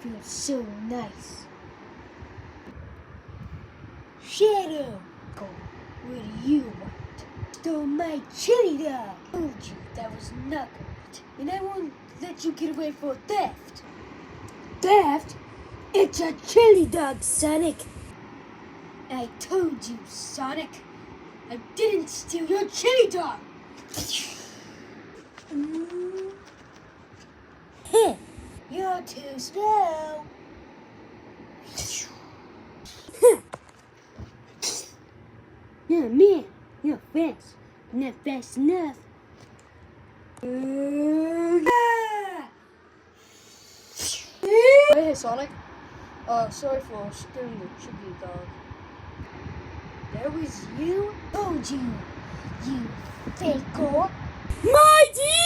feels so nice. Shadow! What do you want? Stole my chili dog! I told you that was Knuckles, and I won't let you get away for theft. Theft? It's a chili dog, Sonic! I told you, Sonic! I didn't steal your chili dog! Heh! You're too slow! Oh man, you're fast. Not fast enough. Hey, Sonic. Sorry for stealing the chili dog. That was you? Told you, you faker! My dear!